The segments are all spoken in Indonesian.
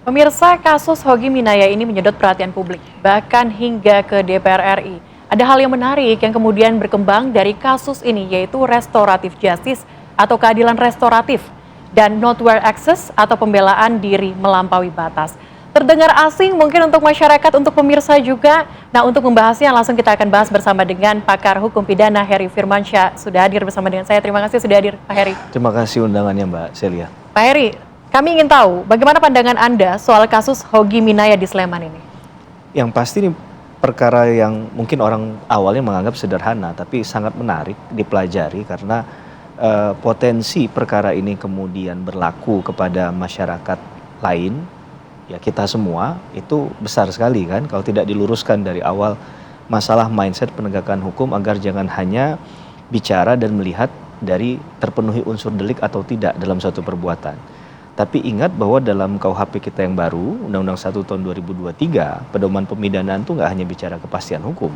Pemirsa, kasus Hogi Minaya ini menyedot perhatian publik, bahkan hingga ke DPR RI. Ada hal yang menarik yang kemudian berkembang dari kasus ini, yaitu restoratif justice atau keadilan restoratif, dan noteware access atau pembelaan diri melampaui batas. Terdengar asing mungkin untuk masyarakat, untuk pemirsa juga. Nah, untuk membahasnya langsung kita akan bahas bersama dengan pakar hukum pidana Heri Firmansyah. Sudah hadir bersama dengan saya. Terima kasih sudah hadir, Pak Heri. Terima kasih undangannya, Mbak Celia. Pak Heri, kami ingin tahu bagaimana pandangan Anda soal kasus Hogi Minaya di Sleman ini? Yang pasti ini perkara yang mungkin orang awalnya menganggap sederhana, tapi sangat menarik dipelajari karena potensi perkara ini kemudian berlaku kepada masyarakat lain, ya kita semua, itu besar sekali kan kalau tidak diluruskan dari awal masalah mindset penegakan hukum agar jangan hanya bicara dan melihat dari terpenuhi unsur delik atau tidak dalam suatu perbuatan. Tapi ingat bahwa dalam KUHP kita yang baru, Undang-Undang 1 tahun 2023, pedoman pemidanaan itu nggak hanya bicara kepastian hukum,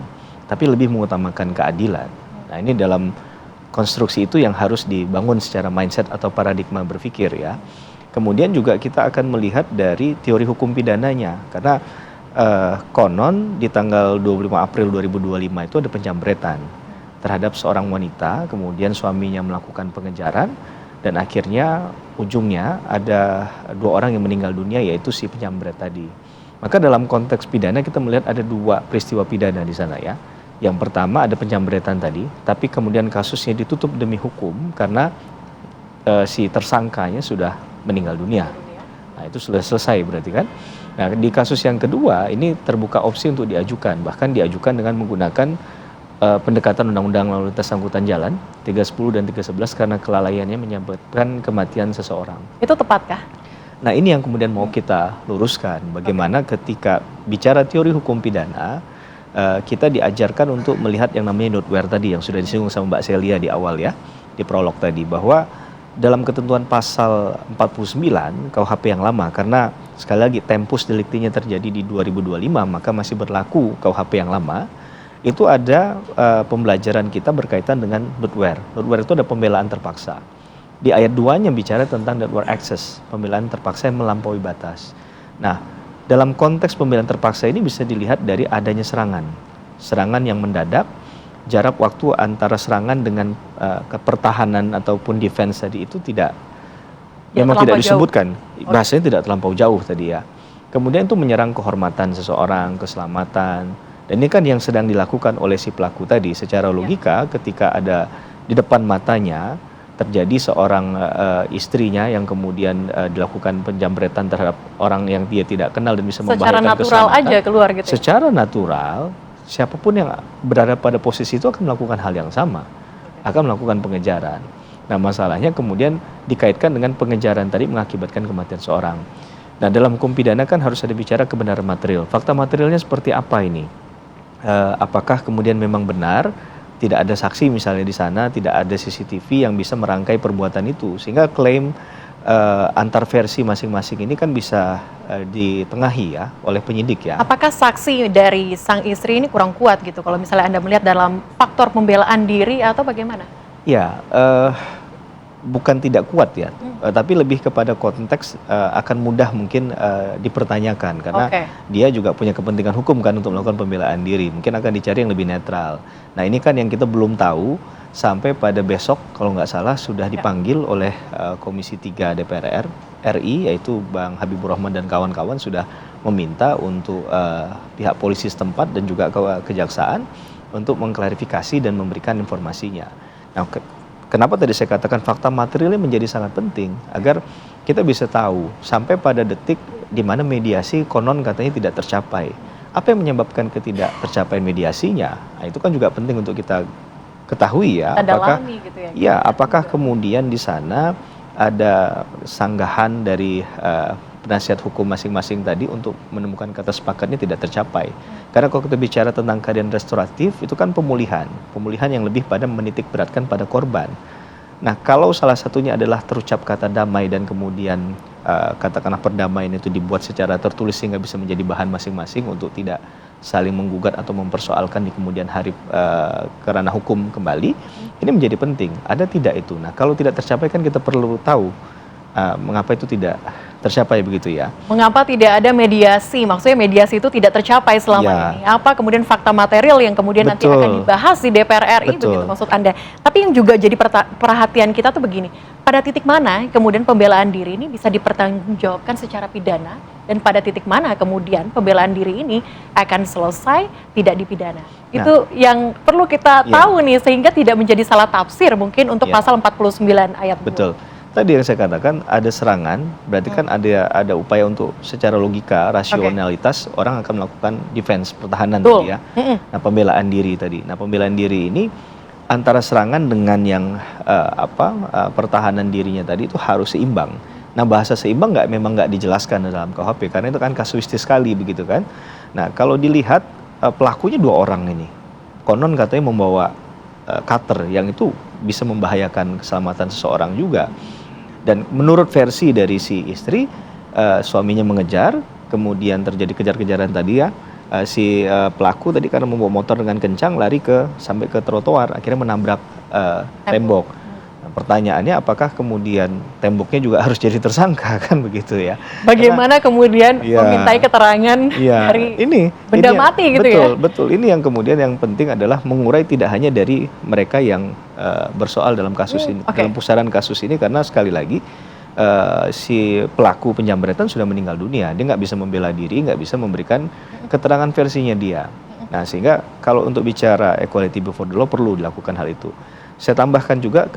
tapi lebih mengutamakan keadilan. Nah, ini dalam konstruksi itu yang harus dibangun secara mindset atau paradigma berpikir ya. Kemudian juga kita akan melihat dari teori hukum pidananya, karena konon di tanggal 25 April 2025 itu ada penjambretan terhadap seorang wanita, kemudian suaminya melakukan pengejaran, dan akhirnya ujungnya ada 2 orang yang meninggal dunia, yaitu si penjambret tadi. Maka dalam konteks pidana kita melihat ada 2 peristiwa pidana di sana ya. Yang pertama ada penjambretan tadi, tapi kemudian kasusnya ditutup demi hukum karena si tersangkanya sudah meninggal dunia. Nah, itu sudah selesai berarti kan. Nah, di kasus yang kedua ini terbuka opsi untuk diajukan, bahkan diajukan dengan menggunakan pendekatan Undang-Undang Lalu Lintas Angkutan Jalan 310 dan 311 karena kelalaiannya menyebabkan kematian seseorang. Itu tepatkah? Nah, ini yang kemudian mau kita luruskan. Bagaimana ketika bicara teori hukum pidana, kita diajarkan untuk melihat yang namanya noteware tadi yang sudah disinggung sama Mbak Celia di awal ya, di prolog tadi, bahwa dalam ketentuan pasal 49 KUHP yang lama, karena sekali lagi tempus deliktinya terjadi di 2025, maka masih berlaku KUHP yang lama. Itu ada pembelajaran kita berkaitan dengan noteware. Noteware itu ada pembelaan terpaksa. Di ayat 2-nya bicara tentang noteware access, pembelaan terpaksa yang melampaui batas. Nah, dalam konteks pembelaan terpaksa ini bisa dilihat dari adanya serangan. Serangan yang mendadak, jarak waktu antara serangan dengan pertahanan ataupun defense tadi itu tidak memang tidak disebutkan. Bahasanya tidak terlampau jauh tadi ya. Kemudian itu menyerang kehormatan seseorang, keselamatan. Dan ini kan yang sedang dilakukan oleh si pelaku tadi. Secara logika ketika ada di depan matanya terjadi seorang istrinya yang kemudian dilakukan penjambretan terhadap orang yang dia tidak kenal dan bisa membahayakan keselamatan. Secara natural aja keluar gitu ya? Secara natural, siapapun yang berada pada posisi itu akan melakukan hal yang sama. Akan melakukan pengejaran. Nah, masalahnya kemudian dikaitkan dengan pengejaran tadi mengakibatkan kematian seorang. Nah, dalam hukum pidana kan harus ada bicara kebenaran material. Fakta materialnya seperti apa ini? Apakah kemudian memang benar tidak ada saksi misalnya di sana, tidak ada CCTV yang bisa merangkai perbuatan itu, sehingga klaim antar versi masing-masing ini kan bisa ditengahi ya oleh penyidik ya. Apakah saksi dari sang istri ini kurang kuat gitu kalau misalnya Anda melihat dalam faktor pembelaan diri atau bagaimana? Ya, bukan tidak kuat ya, tapi lebih kepada konteks akan mudah mungkin dipertanyakan karena dia juga punya kepentingan hukum kan untuk melakukan pembelaan diri, mungkin akan dicari yang lebih netral. Nah, ini kan yang kita belum tahu sampai pada besok kalau nggak salah sudah dipanggil oleh Komisi 3 DPR RI, yaitu Bang Habibur Rahman dan kawan-kawan sudah meminta untuk pihak polisi setempat dan juga kejaksaan untuk mengklarifikasi dan memberikan informasinya. Nah, kenapa tadi saya katakan fakta materialnya menjadi sangat penting agar kita bisa tahu sampai pada detik di mana mediasi konon katanya tidak tercapai. Apa yang menyebabkan ketidak tercapaian mediasinya? Nah, itu kan juga penting untuk kita ketahui ya. Apakah kemudian di sana ada sanggahan dari penasihat hukum masing-masing tadi untuk menemukan kata sepakatnya tidak tercapai. Karena kalau kita bicara tentang keadilan restoratif itu kan pemulihan yang lebih pada menitik beratkan pada korban. Nah, kalau salah satunya adalah terucap kata damai dan kemudian katakanlah perdamaian itu dibuat secara tertulis sehingga bisa menjadi bahan masing-masing untuk tidak saling menggugat atau mempersoalkan di kemudian hari ke ranah hukum kembali, ini menjadi penting. Ada tidak itu? Nah, kalau tidak tercapai kan kita perlu tahu mengapa itu tidak tercapai begitu ya? Mengapa tidak ada mediasi? Maksudnya mediasi itu tidak tercapai selama ini. Apa kemudian fakta material yang kemudian nanti akan dibahas di DPR RI, begitu maksud Anda? Tapi yang juga jadi perhatian kita tuh begini, pada titik mana kemudian pembelaan diri ini bisa dipertanggungjawabkan secara pidana, dan pada titik mana kemudian pembelaan diri ini akan selesai tidak dipidana? Itu yang perlu kita tahu nih, sehingga tidak menjadi salah tafsir mungkin untuk pasal 49 ayat 2. Betul. Tadi yang saya katakan ada serangan, berarti kan ada upaya untuk secara logika, rasionalitas orang akan melakukan defense, pertahanan tadi ya. Nah, pembelaan diri tadi. Nah, pembelaan diri ini antara serangan dengan yang pertahanan dirinya tadi itu harus seimbang. Nah, bahasa seimbang memang nggak dijelaskan dalam KUHP karena itu kan kasuistis sekali begitu kan. Nah, kalau dilihat pelakunya 2 orang ini. Konon katanya membawa cutter yang itu bisa membahayakan keselamatan seseorang juga. Dan menurut versi dari si istri, suaminya mengejar, kemudian terjadi kejar-kejaran tadi ya. Si pelaku tadi karena membawa motor dengan kencang lari sampai ke trotoar, akhirnya menabrak tembok. Nah, pertanyaannya apakah kemudian temboknya juga harus jadi tersangka kan begitu ya? Bagaimana kemudian memintai keterangan dari benda mati gitu ya? Betul. Ini yang kemudian yang penting adalah mengurai tidak hanya dari mereka yang bersoal dalam kasus ini, dalam pusaran kasus ini, karena sekali lagi si pelaku penjamretan sudah meninggal dunia, dia nggak bisa membela diri, nggak bisa memberikan keterangan versinya dia. Nah, sehingga kalau untuk bicara equality before the law perlu dilakukan hal itu. Saya tambahkan juga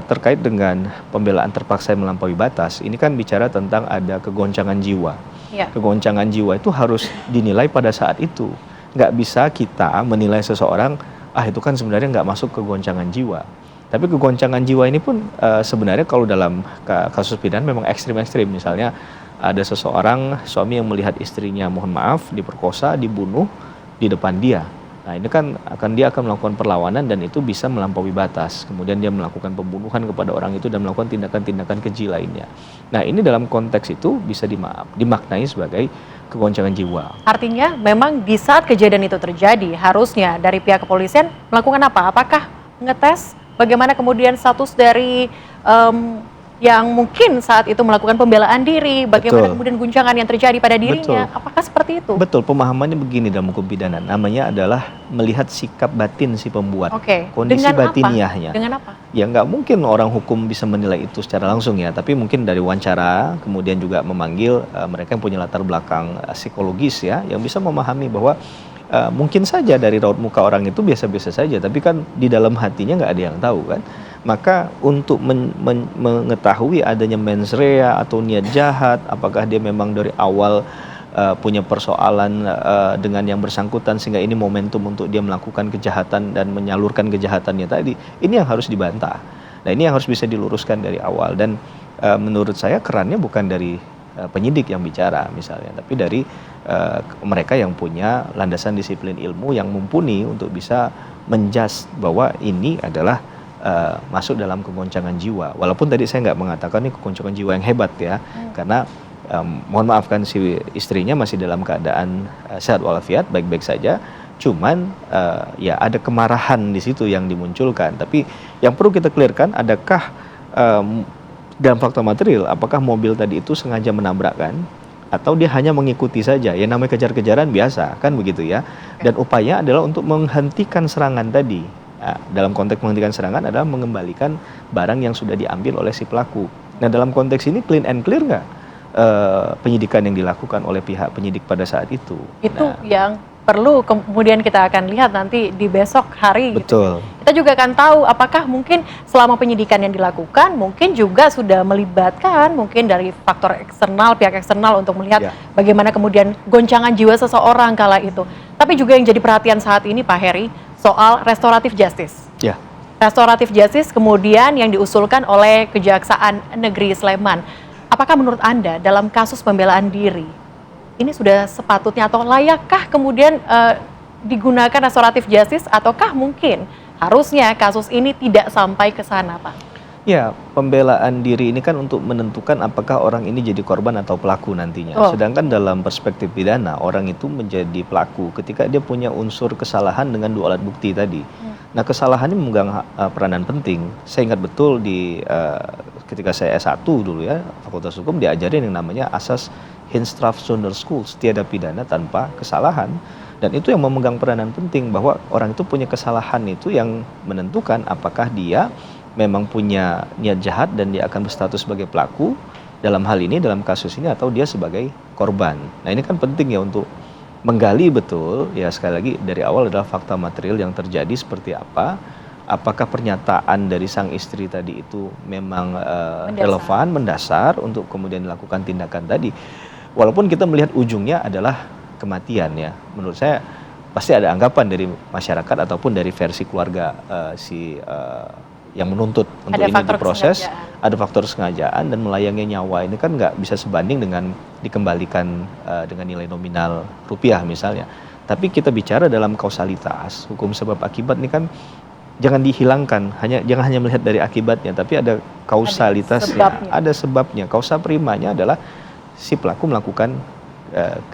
terkait dengan pembelaan terpaksa yang melampaui batas. Ini kan bicara tentang ada kegoncangan jiwa. Kegoncangan jiwa itu harus dinilai pada saat itu. Nggak bisa kita menilai seseorang, itu kan sebenarnya nggak masuk kegoncangan jiwa. Tapi kegoncangan jiwa ini pun sebenarnya kalau dalam kasus pidana memang ekstrim-ekstrim. Misalnya ada seseorang suami yang melihat istrinya, mohon maaf, diperkosa, dibunuh di depan dia. Nah, ini kan dia akan melakukan perlawanan dan itu bisa melampaui batas. Kemudian dia melakukan pembunuhan kepada orang itu dan melakukan tindakan-tindakan keji lainnya. Nah, ini dalam konteks itu bisa dimaknai sebagai kegoncangan jiwa. Artinya memang di saat kejadian itu terjadi, harusnya dari pihak kepolisian melakukan apa? Apakah ngetes bagaimana kemudian status dari yang mungkin saat itu melakukan pembelaan diri, bagaimana kemudian guncangan yang terjadi pada dirinya, apakah seperti itu? Betul, pemahamannya begini dalam hukum pidana, namanya adalah melihat sikap batin si pembuat, kondisi dengan batiniahnya. Dengan apa? Ya nggak mungkin orang hukum bisa menilai itu secara langsung ya, tapi mungkin dari wawancara, kemudian juga memanggil mereka yang punya latar belakang psikologis ya, yang bisa memahami bahwa mungkin saja dari raut muka orang itu biasa-biasa saja, tapi kan di dalam hatinya nggak ada yang tahu kan. Maka untuk mengetahui adanya mens rea atau niat jahat, apakah dia memang dari awal punya persoalan dengan yang bersangkutan sehingga ini momentum untuk dia melakukan kejahatan dan menyalurkan kejahatannya tadi, ini yang harus dibantah. Nah, ini yang harus bisa diluruskan dari awal, dan menurut saya kerannya bukan dari penyidik yang bicara misalnya, tapi dari mereka yang punya landasan disiplin ilmu yang mumpuni untuk bisa menjudge bahwa ini adalah masuk dalam kegoncangan jiwa. Walaupun tadi saya nggak mengatakan ini kegoncangan jiwa yang hebat ya, karena mohon maafkan si istrinya masih dalam keadaan sehat walafiat, baik-baik saja. Cuman ya ada kemarahan di situ yang dimunculkan. Tapi yang perlu kita clearkan, adakah dalam fakta material, apakah mobil tadi itu sengaja menabrakkan atau dia hanya mengikuti saja? Ya namanya kejar-kejaran biasa kan begitu ya. Dan upaya adalah untuk menghentikan serangan tadi. Nah, dalam konteks menghentikan serangan adalah mengembalikan barang yang sudah diambil oleh si pelaku. Nah, dalam konteks ini clean and clear nggak penyidikan yang dilakukan oleh pihak penyidik pada saat itu? Itu yang perlu kemudian kita akan lihat nanti di besok hari. Betul. Gitu. Kita juga akan tahu apakah mungkin selama penyidikan yang dilakukan mungkin juga sudah melibatkan mungkin dari faktor eksternal, pihak eksternal untuk melihat bagaimana kemudian goncangan jiwa seseorang kala itu. Tapi juga yang jadi perhatian saat ini Pak Heri, soal restoratif justice. Ya. Restoratif justice kemudian yang diusulkan oleh Kejaksaan Negeri Sleman. Apakah menurut Anda dalam kasus pembelaan diri ini sudah sepatutnya atau layakkah kemudian digunakan restoratif justice, ataukah mungkin harusnya kasus ini tidak sampai ke sana, Pak? Ya, pembelaan diri ini kan untuk menentukan apakah orang ini jadi korban atau pelaku nantinya. Oh. Sedangkan dalam perspektif pidana, orang itu menjadi pelaku ketika dia punya unsur kesalahan dengan 2 alat bukti tadi. Nah, kesalahannya memegang peranan penting. Saya ingat betul ketika saya S1 dulu ya, Fakultas Hukum diajarin yang namanya asas Strafzonderschuld, tiada pidana tanpa kesalahan. Dan itu yang memegang peranan penting, bahwa orang itu punya kesalahan itu yang menentukan apakah dia memang punya niat jahat dan dia akan berstatus sebagai pelaku dalam hal ini, dalam kasus ini, atau dia sebagai korban. Nah, ini kan penting ya untuk menggali betul, ya sekali lagi dari awal adalah fakta material yang terjadi seperti apa, apakah pernyataan dari sang istri tadi itu memang relevan, mendasar untuk kemudian dilakukan tindakan tadi. Walaupun kita melihat ujungnya adalah kematian ya, menurut saya pasti ada anggapan dari masyarakat ataupun dari versi keluarga yang menuntut untuk ini diproses, ada faktor kesengajaan, dan melayangnya nyawa ini kan nggak bisa sebanding dengan dikembalikan dengan nilai nominal rupiah misalnya. Tapi kita bicara dalam kausalitas, hukum sebab akibat ini kan jangan dihilangkan, jangan hanya melihat dari akibatnya, tapi ada kausalitasnya, ada sebabnya. Kausa primanya adalah si pelaku melakukan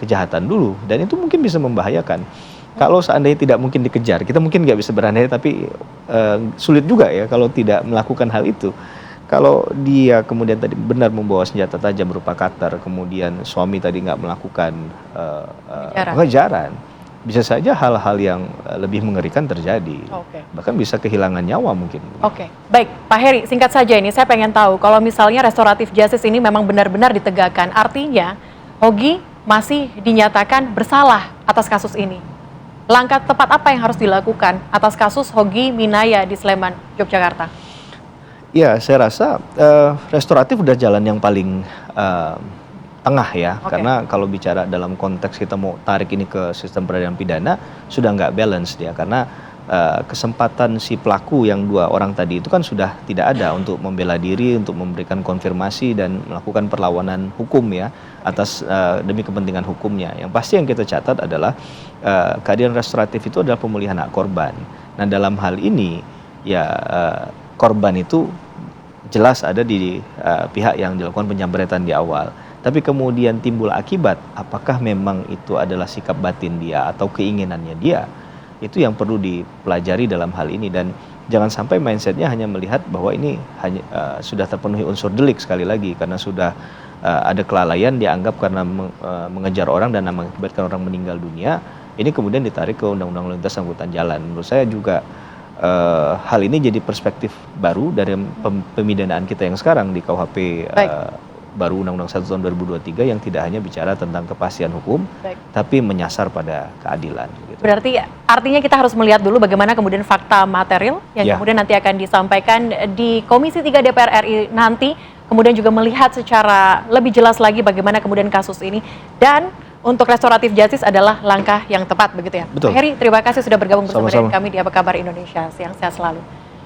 kejahatan dulu, dan itu mungkin bisa membahayakan. Kalau seandainya tidak mungkin dikejar, kita mungkin nggak bisa berandai, tapi sulit juga ya kalau tidak melakukan hal itu. Kalau dia kemudian tadi benar membawa senjata tajam berupa cutter, kemudian suami tadi nggak melakukan pengejaran, bisa saja hal-hal yang lebih mengerikan terjadi. Bahkan bisa kehilangan nyawa mungkin. Baik, Pak Heri, singkat saja ini saya pengen tahu, kalau misalnya restoratif justice ini memang benar-benar ditegakkan, artinya Hogi masih dinyatakan bersalah atas kasus ini. Langkah tepat apa yang harus dilakukan atas kasus Hogi Minaya di Sleman, Yogyakarta? Ya, saya rasa restoratif udah jalan yang paling tengah ya, karena kalau bicara dalam konteks kita mau tarik ini ke sistem peradilan pidana, sudah nggak balance dia, karena kesempatan si pelaku yang 2 orang tadi itu kan sudah tidak ada untuk membela diri, untuk memberikan konfirmasi dan melakukan perlawanan hukum ya, atas demi kepentingan hukumnya. Yang pasti yang kita catat adalah keadilan restoratif itu adalah pemulihan hak korban. Nah, dalam hal ini ya korban itu jelas ada di pihak yang dilakukan penjamretan di awal. Tapi kemudian timbul akibat, apakah memang itu adalah sikap batin dia atau keinginannya dia? Itu yang perlu dipelajari dalam hal ini, dan jangan sampai mindsetnya hanya melihat bahwa ini hanya sudah terpenuhi unsur delik, sekali lagi karena sudah ada kelalaian dianggap karena mengejar orang dan mengakibatkan orang meninggal dunia, ini kemudian ditarik ke Undang-Undang Lalu Lintas Angkutan Jalan. Menurut saya juga hal ini jadi perspektif baru dari pemidanaan kita yang sekarang di KUHP baru Undang-Undang 1 tahun 2023 yang tidak hanya bicara tentang kepastian hukum, tapi menyasar pada keadilan. Gitu. Berarti artinya kita harus melihat dulu bagaimana kemudian fakta material yang kemudian nanti akan disampaikan di Komisi 3 DPR RI nanti, kemudian juga melihat secara lebih jelas lagi bagaimana kemudian kasus ini, dan untuk restoratif justice adalah langkah yang tepat begitu ya. Betul. Heri, terima kasih sudah bergabung bersama Sama-sama dengan kami di Apa Kabar Indonesia. Siang sehat selalu.